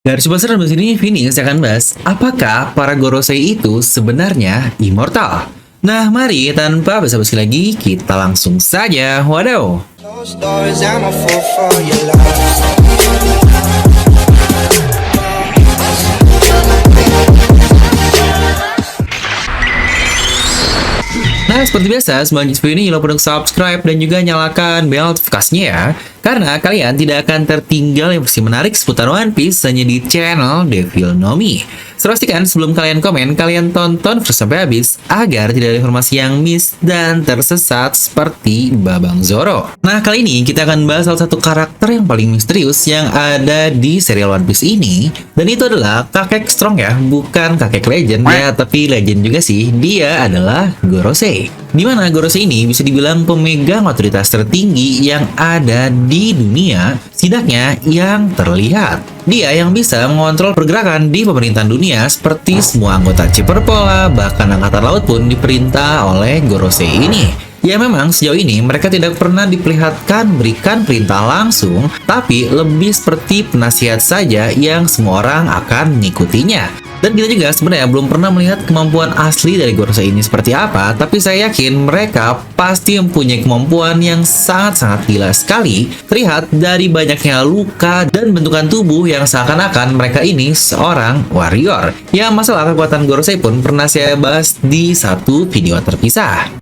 Dari Subasa dan sini, Phoenix akan bahas apakah para Gorosei itu sebenarnya immortal. Nah, mari tanpa basa-basi lagi, kita langsung saja. Wadaw! Closed doors, I'm a fool for your love. Nah, seperti biasa, sebelum video ini, lupa untuk subscribe dan juga nyalakan bel notifikasinya ya. Karena kalian tidak akan tertinggal informasi menarik seputar One Piece hanya di channel Devil Nomi. Pastikan sebelum kalian komen, kalian tonton terus sampai habis agar tidak ada informasi yang miss dan tersesat seperti Babang Zoro. Nah, kali ini kita akan bahas salah satu karakter yang paling misterius yang ada di serial One Piece ini. Dan itu adalah kakek Strong ya, bukan kakek legend ya, tapi legend juga sih. Dia adalah Gorosei. Dimana Gorosei ini bisa dibilang pemegang otoritas tertinggi yang ada di dunia, setidaknya yang terlihat. Dia yang bisa mengontrol pergerakan di pemerintahan dunia seperti semua anggota Ciperpola, bahkan angkatan laut pun diperintah oleh Gorosei ini. Ya memang sejauh ini mereka tidak pernah diperlihatkan berikan perintah langsung, tapi lebih seperti penasihat saja yang semua orang akan mengikutinya. Dan kita juga sebenarnya belum pernah melihat kemampuan asli dari Gorosei ini seperti apa, tapi saya yakin mereka pasti mempunyai kemampuan yang sangat-sangat gila sekali, terlihat dari banyaknya luka dan bentukan tubuh yang seakan-akan mereka ini seorang warrior. Ya, masalah kekuatan Gorosei pun pernah saya bahas di satu video terpisah.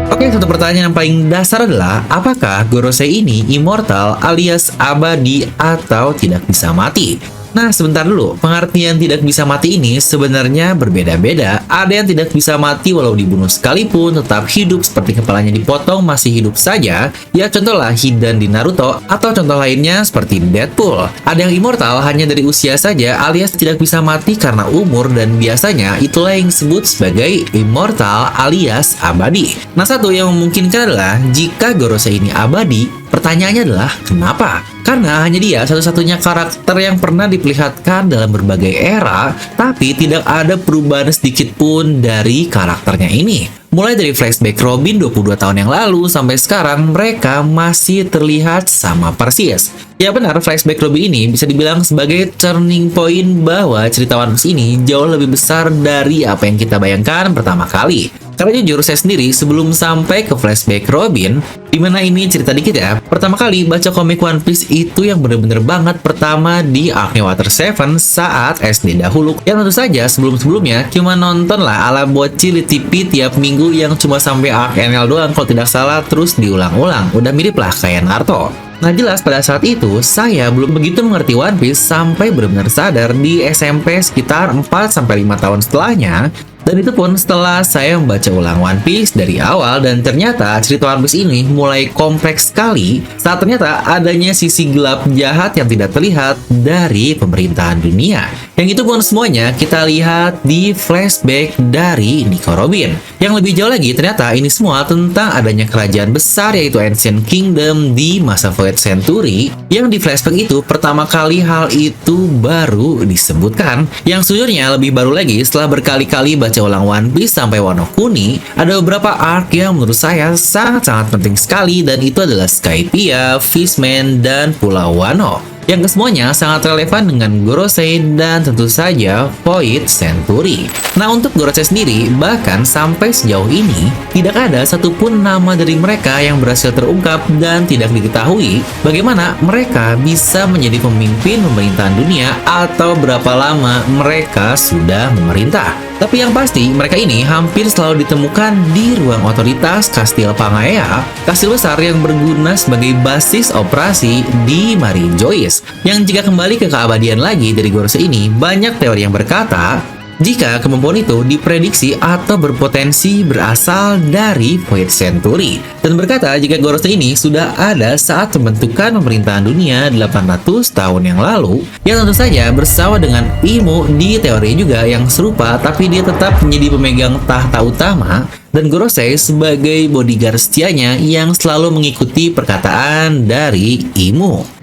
Oke, satu pertanyaan yang paling dasar adalah, apakah Gorosei ini immortal alias abadi atau tidak bisa mati? Nah, sebentar dulu. Pengertian tidak bisa mati ini sebenarnya berbeda-beda. Ada yang tidak bisa mati walau dibunuh sekalipun, tetap hidup seperti kepalanya dipotong masih hidup saja. Ya, contohlah Hidan di Naruto, atau contoh lainnya seperti Deadpool. Ada yang immortal hanya dari usia saja alias tidak bisa mati karena umur, dan biasanya itulah yang disebut sebagai immortal alias abadi. Nah, satu yang memungkinkan adalah jika Gorosei ini abadi, pertanyaannya adalah kenapa? Karena hanya dia satu-satunya karakter yang pernah diperlihatkan dalam berbagai era, tapi tidak ada perubahan sedikit pun dari karakternya ini. Mulai dari flashback Robin 22 tahun yang lalu sampai sekarang, mereka masih terlihat sama persis. Ya benar, flashback Robin ini bisa dibilang sebagai turning point bahwa cerita One Piece ini jauh lebih besar dari apa yang kita bayangkan pertama kali. Karena jujur saya sendiri sebelum sampai ke flashback Robin, dimana ini cerita dikit ya, pertama kali baca komik One Piece itu yang bener-bener banget pertama di Arc Water 7 saat SD dahulu. Yang tentu saja sebelum-sebelumnya cuma nonton lah ala bocil di TV tiap minggu yang cuma sampai Arc NL doang kalau tidak salah, terus diulang-ulang. Udah mirip lah kayak Naruto. Nah, jelas pada saat itu saya belum begitu mengerti One Piece sampai benar-benar sadar di SMP sekitar 4-5 tahun setelahnya. Dan itu pun setelah saya membaca ulang One Piece dari awal, dan ternyata cerita One Piece ini mulai kompleks sekali saat ternyata adanya sisi gelap jahat yang tidak terlihat dari pemerintahan dunia. Yang itu pun semuanya kita lihat di flashback dari Nico Robin. Yang lebih jauh lagi, ternyata ini semua tentang adanya kerajaan besar yaitu Ancient Kingdom di masa Void Century, yang di flashback itu pertama kali hal itu baru disebutkan. Yang sejujurnya lebih baru lagi setelah berkali-kali baca ulang One Piece sampai Wano Kuni, ada beberapa arc yang menurut saya sangat-sangat penting sekali, dan itu adalah Skypiea, Fishman, dan Pulau Wano, yang kesemuanya sangat relevan dengan Gorosei dan tentu saja Void Century. Nah, untuk Gorosei sendiri, bahkan sampai sejauh ini tidak ada satupun nama dari mereka yang berhasil terungkap, dan tidak diketahui bagaimana mereka bisa menjadi pemimpin pemerintahan dunia atau berapa lama mereka sudah memerintah. Tapi yang pasti, mereka ini hampir selalu ditemukan di ruang otoritas Kastil Pangaea, kastil besar yang berguna sebagai basis operasi di Marine Joyce. Yang jika kembali ke keabadian lagi dari Gorosei ini, banyak teori yang berkata jika kemampuan itu diprediksi atau berpotensi berasal dari Void Century, dan berkata jika Gorosei ini sudah ada saat pembentukan pemerintahan dunia 800 tahun yang lalu, yang tentu saja bersama dengan Imu di teori juga yang serupa, tapi dia tetap menjadi pemegang tahta utama, dan Gorosei sebagai bodyguard setianya yang selalu mengikuti perkataan dari Imu.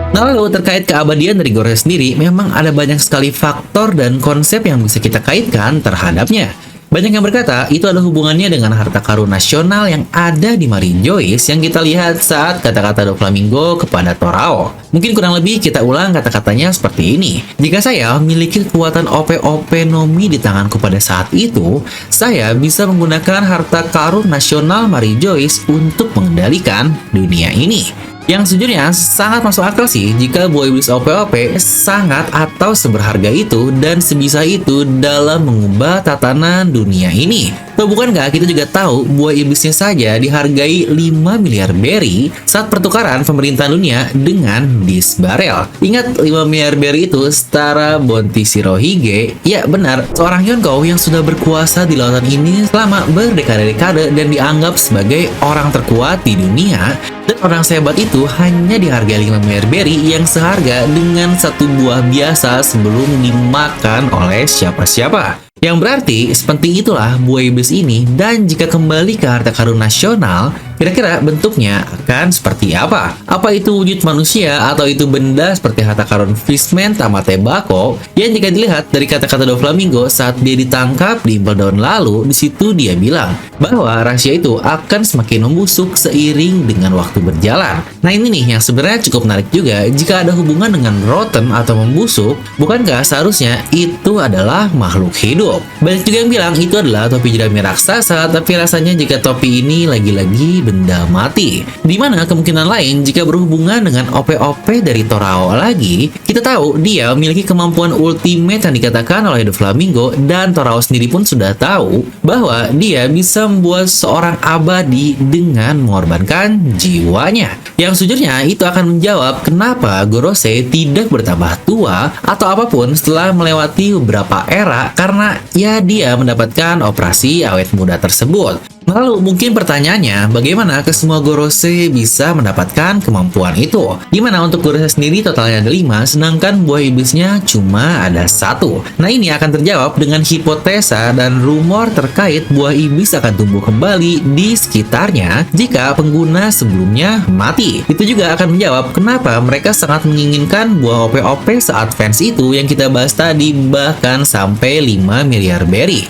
Nah, lalu terkait keabadian dari Gorosei sendiri, memang ada banyak sekali faktor dan konsep yang bisa kita kaitkan terhadapnya. Banyak yang berkata itu ada hubungannya dengan harta karun nasional yang ada di Mary Joyce yang kita lihat saat kata-kata Doflamingo kepada Torao. Mungkin kurang lebih kita ulang kata-katanya seperti ini. Jika saya memiliki kekuatan OP-OP Nomi di tanganku pada saat itu, saya bisa menggunakan harta karun nasional Mary Joyce untuk mengendalikan dunia ini. Yang sejujurnya sangat masuk akal sih jika buah iblis OP-OP sangat atau seberharga itu dan sebisa itu dalam mengubah tatanan dunia ini. Tuh bukankah kita juga tahu buah iblisnya saja dihargai 5 miliar berry saat pertukaran pemerintahan dunia dengan Disbarel. Ingat 5 miliar berry itu setara bounty Shirohige? Ya benar, seorang Yonkou yang sudah berkuasa di lautan ini selama berdekade-dekade dan dianggap sebagai orang terkuat di dunia. Dan orang sehebat itu hanya dihargai 5 miliar berry yang seharga dengan satu buah biasa sebelum dimakan oleh siapa-siapa. Yang berarti seperti itulah buah iblis ini, dan jika kembali ke harta karun nasional, kira-kira bentuknya akan seperti apa? Apa itu wujud manusia atau itu benda seperti harta karun Fishman Tamate Bako yang jika dilihat dari kata-kata Doflamingo saat dia ditangkap di Impel Down lalu, di situ dia bilang bahwa rahasia itu akan semakin membusuk seiring dengan waktu berjalan. Nah ini nih yang sebenarnya cukup menarik juga, jika ada hubungan dengan rotten atau membusuk, bukankah seharusnya itu adalah makhluk hidup? Banyak juga yang bilang itu adalah topi jerami raksasa, tapi rasanya jika topi ini lagi-lagi benda mati. Dimana kemungkinan lain jika berhubungan dengan OP-OP dari Torao lagi, kita tahu dia memiliki kemampuan ultimate yang dikatakan oleh Doflamingo, dan Torao sendiri pun sudah tahu bahwa dia bisa membuat seorang abadi dengan mengorbankan jiwanya. Yang sejujurnya itu akan menjawab kenapa Gorosei tidak bertambah tua atau apapun setelah melewati beberapa era, karena ya dia mendapatkan operasi awet muda tersebut. Lalu mungkin pertanyaannya, bagaimana kesemua Gorosei bisa mendapatkan kemampuan itu? Dimana untuk Gorosei sendiri totalnya ada 5, sedangkan buah iblisnya cuma ada 1. Nah ini akan terjawab dengan hipotesa dan rumor terkait buah iblis akan tumbuh kembali di sekitarnya jika pengguna sebelumnya mati. Itu juga akan menjawab kenapa mereka sangat menginginkan buah OP-OP saat fans itu yang kita bahas tadi, bahkan sampai 5 miliar berry.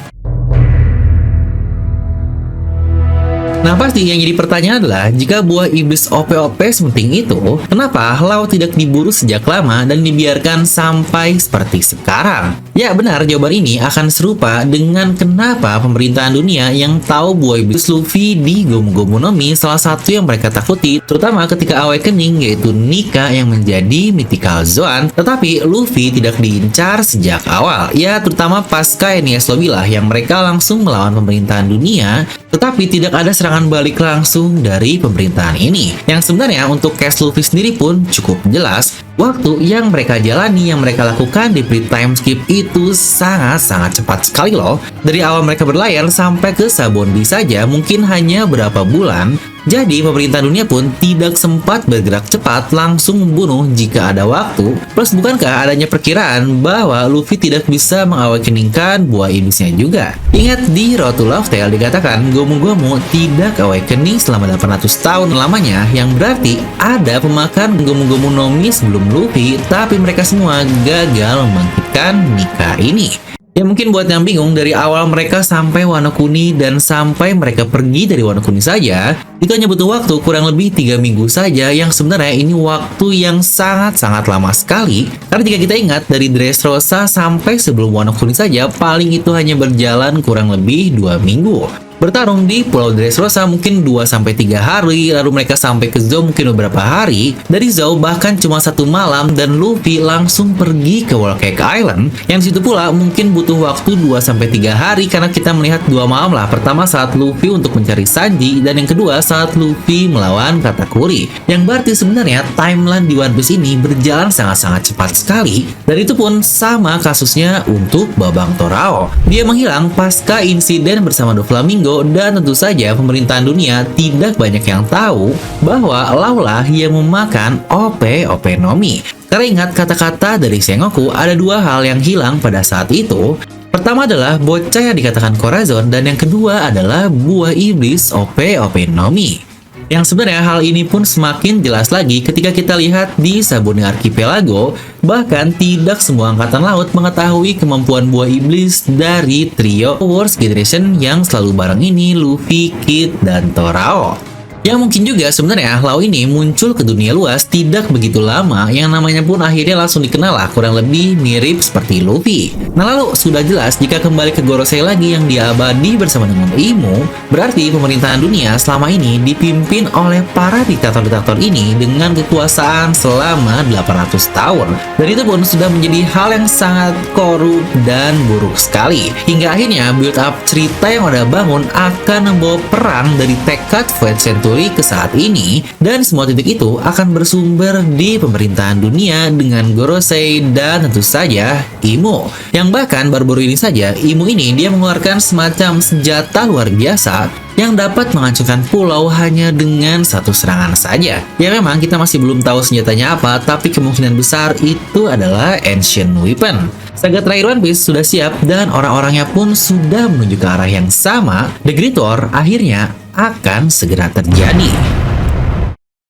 Nah pasti yang jadi pertanyaan adalah, jika buah iblis OP-OP sepenting itu, kenapa Lau tidak diburu sejak lama dan dibiarkan sampai seperti sekarang? Ya benar, jawaban ini akan serupa dengan kenapa pemerintahan dunia yang tahu buah iblis Luffy di Gomu Gomu no Mi salah satu yang mereka takuti, terutama ketika Awakening, yaitu Nika yang menjadi Mythical Zoan, tetapi Luffy tidak diincar sejak awal. Ya terutama pasca Enies Lobby lah yang mereka langsung melawan pemerintahan dunia, tetapi tidak ada serangan balik langsung dari pemerintahan ini. Yang sebenarnya untuk case Luffy sendiri pun cukup jelas. Waktu yang mereka jalani, yang mereka lakukan di pre-time skip itu sangat-sangat cepat sekali loh. Dari awal mereka berlayar sampai ke Sabondi saja mungkin hanya berapa bulan. Jadi pemerintah dunia pun tidak sempat bergerak cepat langsung membunuh jika ada waktu. Plus bukankah adanya perkiraan bahwa Luffy tidak bisa mengawakeningkan buah iblisnya juga? Ingat di Road to Love Tale dikatakan Gomu Gomu tidak awakening selama 800 tahun lamanya, yang berarti ada pemakan Gomu Gomu no Mi sebelum Luffy, tapi mereka semua gagal membangkitkan Nika ini. Ya mungkin buat yang bingung, dari awal mereka sampai Wano Kuni dan sampai mereka pergi dari Wano Kuni saja, itu hanya butuh waktu kurang lebih 3 minggu saja, yang sebenarnya ini waktu yang sangat-sangat lama sekali. Karena jika kita ingat, dari Dressrosa sampai sebelum Wano Kuni saja, paling itu hanya berjalan kurang lebih 2 minggu. Bertarung di Pulau Dressrosa mungkin 2-3 hari, lalu mereka sampai ke Zou mungkin beberapa hari. Dari Zou bahkan cuma 1 malam, dan Luffy langsung pergi ke Whole Cake Island, yang situ pula mungkin butuh waktu 2-3 hari, karena kita melihat 2 malam lah. Pertama saat Luffy untuk mencari Sanji, dan yang kedua saat Luffy melawan Katakuri. Yang berarti sebenarnya timeline di One Piece ini berjalan sangat-sangat cepat sekali, dan itu pun sama kasusnya untuk Babang Torao. Dia menghilang pasca insiden bersama Doflamingo, dan tentu saja pemerintahan dunia tidak banyak yang tahu bahwa Lau lah yang memakan OP-OP no Mi. Karena ingat kata-kata dari Sengoku, ada 2 hal yang hilang pada saat itu. Pertama adalah bocah yang dikatakan Corazon, dan yang kedua adalah buah iblis OP-OP no Mi. Yang sebenarnya hal ini pun semakin jelas lagi ketika kita lihat di Saburning Archipelago, bahkan tidak semua angkatan laut mengetahui kemampuan buah iblis dari trio Worst Generation yang selalu bareng ini, Luffy, Kid, dan Torao. Yang mungkin juga sebenarnya Law ini muncul ke dunia luas tidak begitu lama, yang namanya pun akhirnya langsung dikenal lah kurang lebih mirip seperti Luffy. Nah lalu sudah jelas jika kembali ke Gorosei lagi yang dia abadi bersama dengan Imo, berarti pemerintahan dunia selama ini dipimpin oleh para diktator-diktator ini dengan kekuasaan selama 800 tahun. Dan itu pun sudah menjadi hal yang sangat korup dan buruk sekali. Hingga akhirnya build up cerita yang udah bangun akan membawa perang dari tekad Void Century ke saat ini, dan semua titik itu akan bersumber di pemerintahan dunia dengan Gorosei dan tentu saja Imo. Yang bahkan baru-baru ini saja Imo ini dia mengeluarkan semacam senjata luar biasa yang dapat menghancurkan pulau hanya dengan satu serangan saja. Ya memang kita masih belum tahu senjatanya apa, tapi kemungkinan besar itu adalah Ancient Weapon. Saga terakhir One Piece sudah siap dan orang-orangnya pun sudah menuju ke arah yang sama. The Great War akhirnya akan segera terjadi.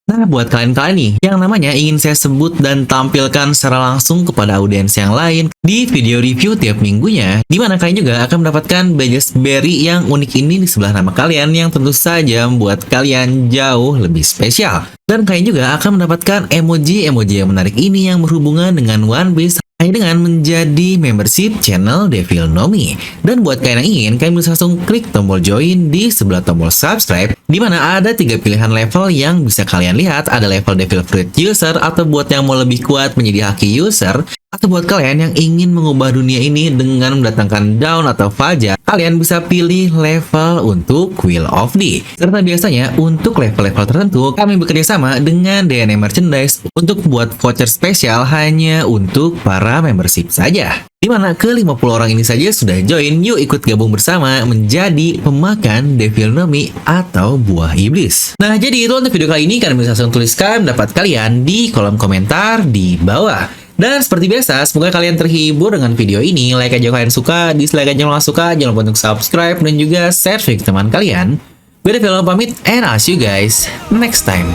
Nah, buat kalian-kalian nih yang namanya ingin saya sebut dan tampilkan secara langsung kepada audiens yang lain di video review tiap minggunya, di mana kalian juga akan mendapatkan badges berry yang unik ini di sebelah nama kalian yang tentu saja membuat kalian jauh lebih spesial. Dan kalian juga akan mendapatkan emoji-emoji yang menarik ini yang berhubungan dengan One Piece hanya dengan menjadi membership channel Devil No Mi. Dan buat kalian yang ingin, kalian bisa langsung klik tombol join di sebelah tombol subscribe, di mana ada 3 pilihan level yang bisa kalian lihat. Ada level Devil Fruit user, atau buat yang mau lebih kuat menjadi Haki user, atau buat kalian yang ingin mengubah dunia ini dengan mendatangkan Dawn atau Fajar, kalian bisa pilih level untuk Wheel of D. Karena biasanya untuk level-level tertentu, kami bekerja sama dengan DNA Merchandise untuk buat voucher spesial hanya untuk para membership saja. Dimana ke-50 orang ini saja sudah join, yuk ikut gabung bersama menjadi pemakan Devil No Mi atau buah iblis. Nah jadi itu untuk video kali ini, kalian bisa langsung tuliskan pendapat kalian di kolom komentar di bawah. Dan seperti biasa, semoga kalian terhibur dengan video ini. Like aja kalau kalian suka, dislike aja kalau nggak suka, jangan lupa untuk subscribe dan juga share ke teman kalian. Gue Devil No pamit, and I'll see you guys next time.